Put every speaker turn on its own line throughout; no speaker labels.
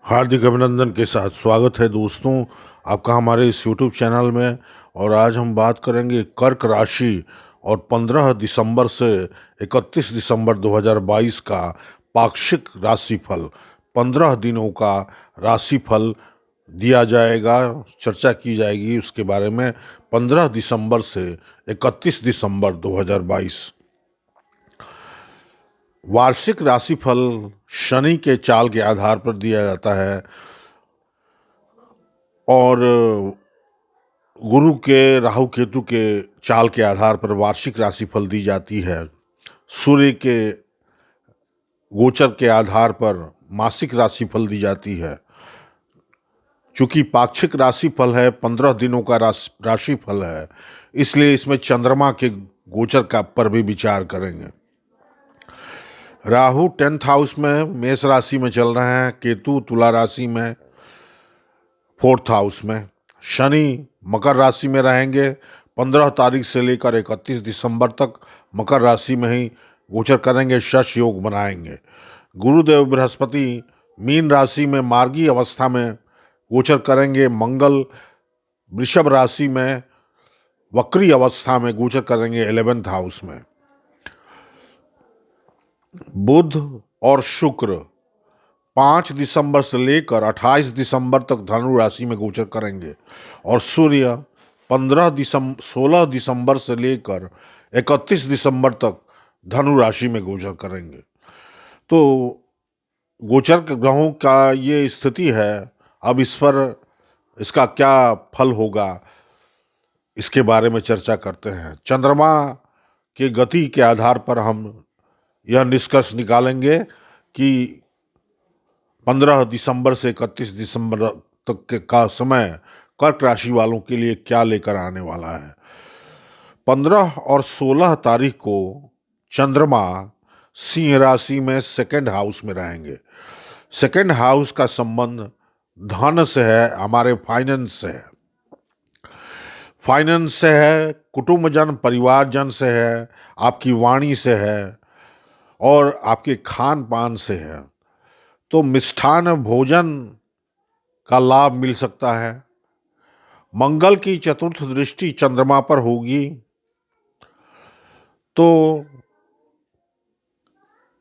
हार्दिक अभिनंदन के साथ स्वागत है दोस्तों आपका हमारे इस यूट्यूब चैनल में। और आज हम बात करेंगे कर्क राशि और 15 दिसंबर से 31 दिसंबर 2022 का पाक्षिक राशिफल। 15 दिनों का राशिफल दिया जाएगा, चर्चा की जाएगी उसके बारे में। 15 दिसंबर से 31 दिसंबर 2022 वार्षिक राशिफल शनि के चाल के आधार पर दिया जाता है और गुरु के राहु केतु के चाल के आधार पर वार्षिक राशिफल दी जाती है। सूर्य के गोचर के आधार पर मासिक राशिफल दी जाती है। चूंकि पाक्षिक राशिफल है, 15 दिनों का राशिफल है, इसलिए इसमें चंद्रमा के गोचर का पर भी विचार करेंगे। राहु 10th हाउस में मेष राशि में चल रहे हैं, केतु तुला राशि में 4th हाउस में, शनि मकर राशि में रहेंगे 15 तारीख से लेकर 31 दिसंबर तक मकर राशि में ही गोचर करेंगे, शश योग बनाएंगे। गुरुदेव बृहस्पति मीन राशि में मार्गी अवस्था में गोचर करेंगे, मंगल वृषभ राशि में वक्री अवस्था में गोचर करेंगे 11th हाउस में। बुध और शुक्र 5 दिसंबर से लेकर 28 दिसंबर तक धनु राशि में गोचर करेंगे और सूर्य 16 दिसंबर से लेकर 31 दिसंबर तक धनु राशि में गोचर करेंगे। तो गोचर ग्रहों का ये स्थिति है। अब इस पर इसका क्या फल होगा, इसके बारे में चर्चा करते हैं। चंद्रमा के गति के आधार पर हम यह निष्कर्ष निकालेंगे कि 15 दिसंबर से 31 दिसंबर तक का समय कर्क राशि वालों के लिए क्या लेकर आने वाला है। 15 और 16 तारीख को चंद्रमा सिंह राशि में 2nd हाउस में रहेंगे। 2nd हाउस का संबंध धन से है, हमारे फाइनेंस से है, कुटुंबजन परिवारजन से है, आपकी वाणी से है और आपके खान पान से है। तो मिष्ठान भोजन का लाभ मिल सकता है। मंगल की चतुर्थ दृष्टि चंद्रमा पर होगी तो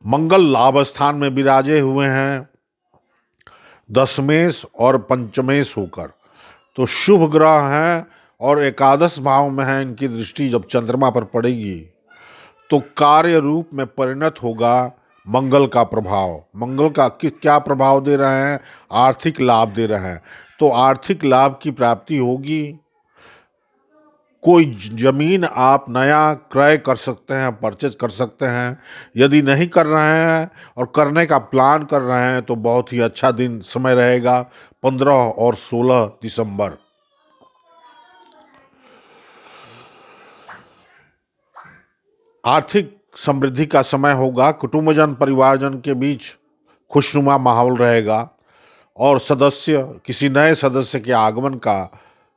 मंगल लाभ स्थान में विराजे हुए हैं, दशमेश और पंचमेश होकर, तो शुभ ग्रह हैं और एकादश भाव में है। इनकी दृष्टि जब चंद्रमा पर पड़ेगी तो कार्य रूप में परिणत होगा मंगल का प्रभाव। मंगल का क्या प्रभाव दे रहे हैं? आर्थिक लाभ दे रहे हैं। तो आर्थिक लाभ की प्राप्ति होगी। कोई जमीन आप नया क्रय कर सकते हैं, परचेज कर सकते हैं। यदि नहीं कर रहे हैं और करने का प्लान कर रहे हैं तो बहुत ही अच्छा दिन समय रहेगा, 15 और 16 दिसंबर। आर्थिक समृद्धि का समय होगा, कुटुंबजन परिवारजन के बीच खुशनुमा माहौल रहेगा और किसी नए सदस्य के आगमन का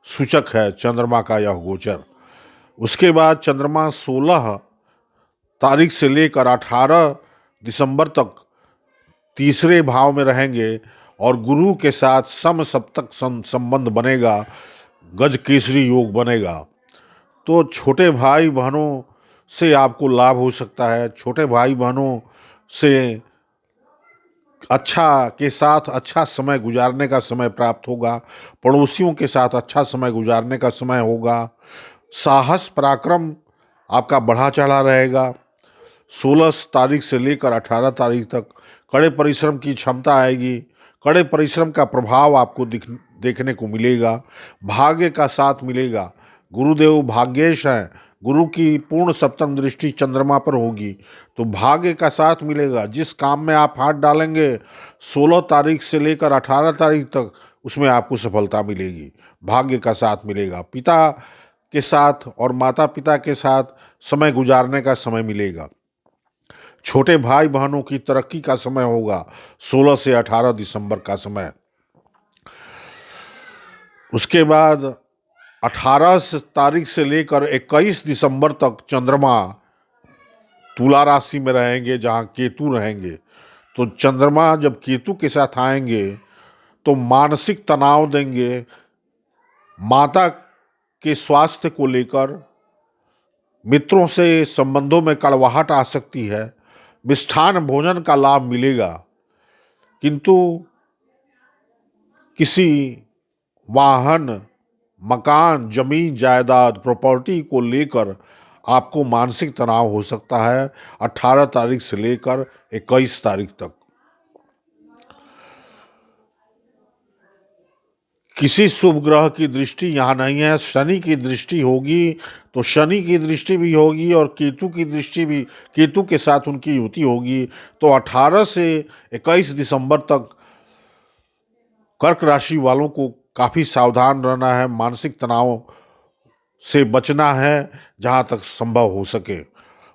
सूचक है चंद्रमा का यह गोचर। उसके बाद चंद्रमा 16 तारीख से लेकर 18 दिसंबर तक तीसरे भाव में रहेंगे और गुरु के साथ सम सप्तक संबंध बनेगा, गज केसरी योग बनेगा। तो छोटे भाई बहनों से आपको लाभ हो सकता है। छोटे भाई बहनों से अच्छा समय गुजारने का समय प्राप्त होगा। पड़ोसियों के साथ अच्छा समय गुजारने का समय होगा। साहस पराक्रम आपका बढ़ा चढ़ा रहेगा। 16 तारीख से लेकर 18 तारीख तक कड़े परिश्रम की क्षमता आएगी। कड़े परिश्रम का प्रभाव आपको देखने को मिलेगा। भाग्य का साथ मिलेगा। गुरुदेव भाग्येश हैं, गुरु की पूर्ण सप्तम दृष्टि चंद्रमा पर होगी तो भाग्य का साथ मिलेगा। जिस काम में आप हाथ डालेंगे 16 तारीख से लेकर 18 तारीख तक उसमें आपको सफलता मिलेगी, भाग्य का साथ मिलेगा। पिता के साथ और माता पिता के साथ समय गुजारने का समय मिलेगा। छोटे भाई बहनों की तरक्की का समय होगा 16 से 18 दिसंबर का समय। उसके बाद 18 तारीख से लेकर 21 दिसंबर तक चंद्रमा तुला राशि में रहेंगे जहां केतु रहेंगे। तो चंद्रमा जब केतु के साथ आएंगे तो मानसिक तनाव देंगे, माता के स्वास्थ्य को लेकर, मित्रों से संबंधों में कड़वाहट आ सकती है, मिष्ठान भोजन का लाभ मिलेगा, किंतु किसी वाहन, मकान, जमीन जायदाद, प्रॉपर्टी को लेकर आपको मानसिक तनाव हो सकता है 18 तारीख से लेकर 21 तारीख तक। किसी शुभ ग्रह की दृष्टि यहाँ नहीं है, शनि की दृष्टि होगी, तो शनि की दृष्टि भी होगी और केतु की दृष्टि भी, केतु के साथ उनकी युति होगी। तो 18 से 21 दिसंबर तक कर्क राशि वालों को काफ़ी सावधान रहना है, मानसिक तनाव से बचना है जहाँ तक संभव हो सके,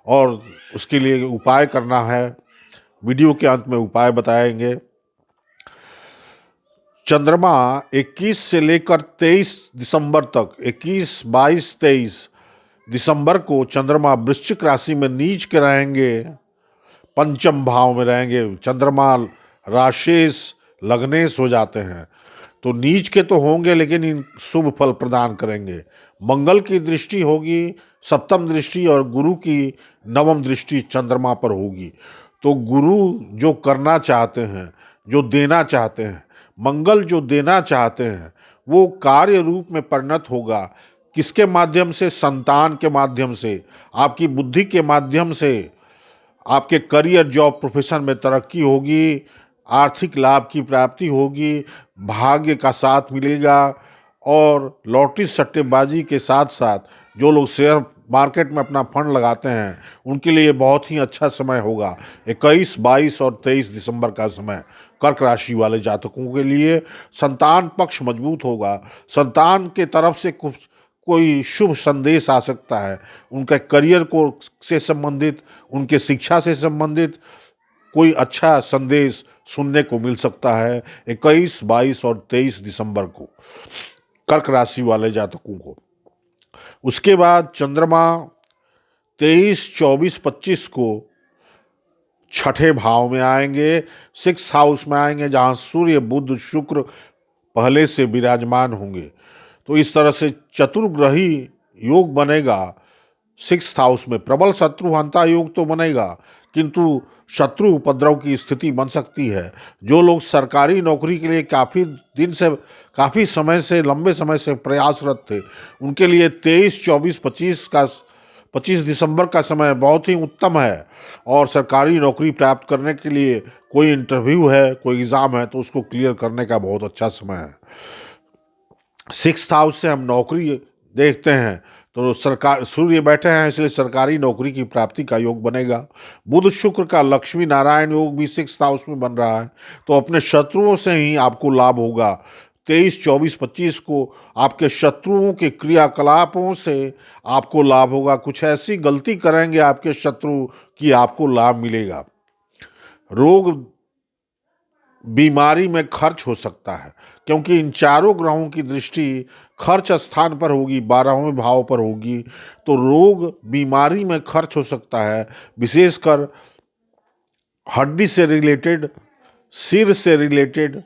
और उसके लिए उपाय करना है। वीडियो के अंत में उपाय बताएंगे। चंद्रमा 21 से लेकर 23 दिसंबर तक, 21, 22, 23 दिसंबर को चंद्रमा वृश्चिक राशि में नीच के रहेंगे, पंचम भाव में रहेंगे। चंद्रमा राशेष लग्नेश हो जाते हैं, तो नीच के तो होंगे लेकिन इन शुभ फल प्रदान करेंगे। मंगल की दृष्टि होगी, सप्तम दृष्टि, और गुरु की नवम दृष्टि चंद्रमा पर होगी। तो गुरु जो करना चाहते हैं, जो देना चाहते हैं, मंगल जो देना चाहते हैं, वो कार्य रूप में परिणत होगा। किसके माध्यम से? संतान के माध्यम से, आपकी बुद्धि के माध्यम से। आपके करियर, जॉब, प्रोफेशन में तरक्की होगी, आर्थिक लाभ की प्राप्ति होगी, भाग्य का साथ मिलेगा। और लॉटरी सट्टेबाजी के साथ साथ जो लोग शेयर मार्केट में अपना फंड लगाते हैं, उनके लिए बहुत ही अच्छा समय होगा 21, 22 और 23 दिसंबर का समय। कर्क राशि वाले जातकों के लिए संतान पक्ष मजबूत होगा, संतान के तरफ से कुछ कोई शुभ संदेश आ सकता है, उनके करियर को से संबंधित, उनके शिक्षा से संबंधित कोई अच्छा संदेश सुनने को मिल सकता है 21, 22 और 23 दिसंबर को कर्क राशि वाले जातकों को। उसके बाद चंद्रमा 23, 24, 25 को छठे भाव में आएंगे, 6th हाउस में आएंगे, जहां सूर्य, बुध, शुक्र पहले से विराजमान होंगे। तो इस तरह से चतुर्ग्रही योग बनेगा। 6th हाउस में प्रबल शत्रुहंता योग तो बनेगा, किंतु शत्रु उपद्रव की स्थिति बन सकती है। जो लोग सरकारी नौकरी के लिए काफ़ी समय से, लंबे समय से प्रयासरत थे, उनके लिए 23, 24, 25 दिसंबर का समय बहुत ही उत्तम है। और सरकारी नौकरी प्राप्त करने के लिए कोई इंटरव्यू है, कोई एग्ज़ाम है, तो उसको क्लियर करने का बहुत अच्छा समय है। 6th हाउस से हम नौकरी देखते हैं, तो सरकार, सूर्य बैठे हैं, इसलिए सरकारी नौकरी की प्राप्ति का योग बनेगा। बुध शुक्र का लक्ष्मी नारायण योग भी 6th हाउस में बन रहा है, तो अपने शत्रुओं से ही आपको लाभ होगा। 23, 24, 25 को आपके शत्रुओं के क्रियाकलापों से आपको लाभ होगा। कुछ ऐसी गलती करेंगे आपके शत्रु कि आपको लाभ मिलेगा। रोग बीमारी में खर्च हो सकता है, क्योंकि इन चारों ग्रहों की दृष्टि खर्च स्थान पर होगी, 12वें भाव पर होगी। तो रोग बीमारी में खर्च हो सकता है, विशेषकर हड्डी से रिलेटेड, सिर से रिलेटेड,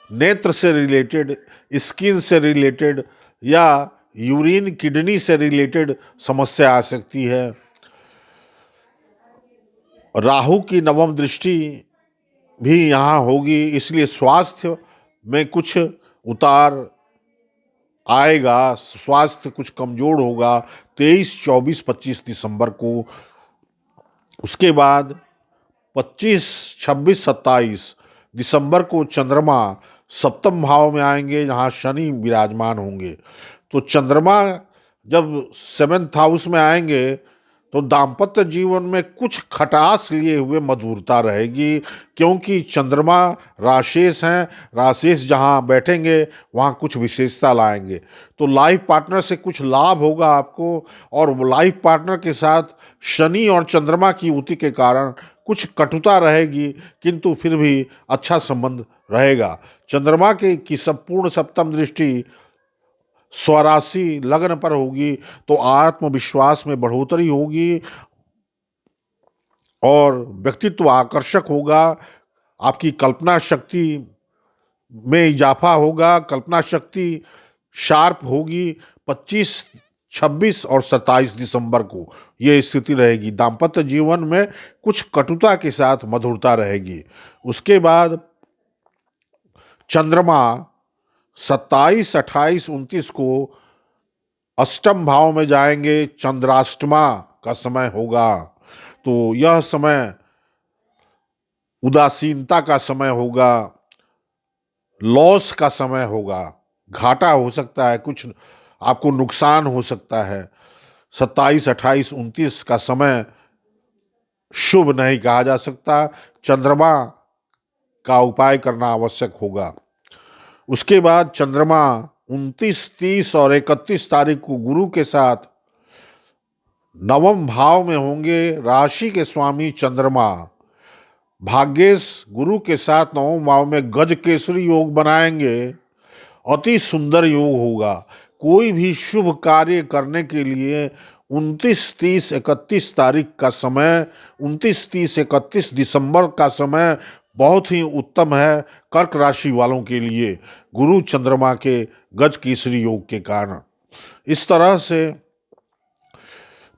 नेत्र से रिलेटेड, स्किन से रिलेटेड, या यूरिन, किडनी से रिलेटेड समस्या आ सकती है। राहु की नवम दृष्टि भी यहाँ होगी, इसलिए स्वास्थ्य में कुछ उतार आएगा, स्वास्थ्य कुछ कमजोर होगा 23, 24, 25 दिसंबर को। उसके बाद 25, 26, 27 दिसंबर को चंद्रमा सप्तम भाव में आएंगे, जहाँ शनि विराजमान होंगे। तो चंद्रमा जब 7th हाउस में आएंगे, तो दाम्पत्य जीवन में कुछ खटास लिए हुए मधुरता रहेगी, क्योंकि चंद्रमा राशेष हैं, राशेष जहाँ बैठेंगे वहाँ कुछ विशेषता लाएंगे। तो लाइफ पार्टनर से कुछ लाभ होगा आपको, और लाइफ पार्टनर के साथ शनि और चंद्रमा की युति के कारण कुछ कटुता रहेगी, किंतु फिर भी अच्छा संबंध रहेगा। चंद्रमा की संपूर्ण सप्तम दृष्टि स्वराशि लग्न पर होगी, तो आत्मविश्वास में बढ़ोतरी होगी और व्यक्तित्व आकर्षक होगा। आपकी कल्पना शक्ति में इजाफा होगा, कल्पना शक्ति शार्प होगी। 25, 26 और 27 दिसंबर को यह स्थिति रहेगी। दाम्पत्य जीवन में कुछ कटुता के साथ मधुरता रहेगी। उसके बाद चंद्रमा 27, 28, 29 को अष्टम भाव में जाएंगे, चंद्राष्टमा का समय होगा। तो यह समय उदासीनता का समय होगा, लॉस का समय होगा, घाटा हो सकता है, कुछ आपको नुकसान हो सकता है। 27, 28, 29 का समय शुभ नहीं कहा जा सकता। चंद्रमा का उपाय करना आवश्यक होगा। उसके बाद चंद्रमा 29, 30 और 31 तारीख को गुरु के साथ नवम भाव में होंगे। राशि के स्वामी चंद्रमा भाग्येश गुरु के साथ नवम भाव में गज केसरी योग बनाएंगे। अति सुंदर योग होगा। कोई भी शुभ कार्य करने के लिए 29, 30, 31 तारीख का समय, 29, 30, 31 दिसंबर का समय बहुत ही उत्तम है कर्क राशि वालों के लिए, गुरु चंद्रमा के गज केसरी योग के कारण। इस तरह से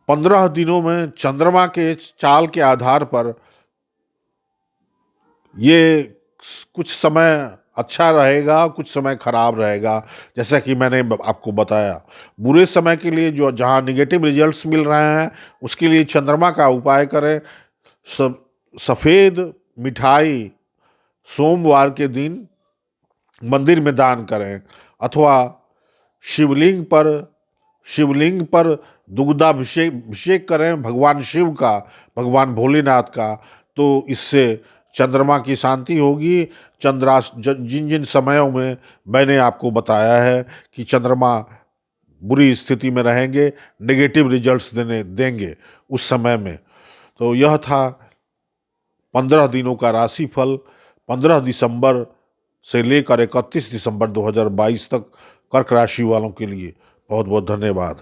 15 दिनों में चंद्रमा के चाल के आधार पर ये कुछ समय अच्छा रहेगा, कुछ समय खराब रहेगा। जैसा कि मैंने आपको बताया, बुरे समय के लिए जो जहाँ निगेटिव रिजल्ट्स मिल रहे हैं उसके लिए चंद्रमा का उपाय करें। सफ़ेद मिठाई सोमवार के दिन मंदिर में दान करें, अथवा शिवलिंग पर दुग्धाभिषेक करें भगवान शिव का, भगवान भोलेनाथ का। तो इससे चंद्रमा की शांति होगी। जिन जिन समयों में मैंने आपको बताया है कि चंद्रमा बुरी स्थिति में रहेंगे, नेगेटिव रिजल्ट्स देंगे उस समय में। तो यह था 15 दिनों का राशिफल 15 दिसंबर से लेकर 31 दिसंबर 2022 तक कर्क राशि वालों के लिए। बहुत बहुत धन्यवाद।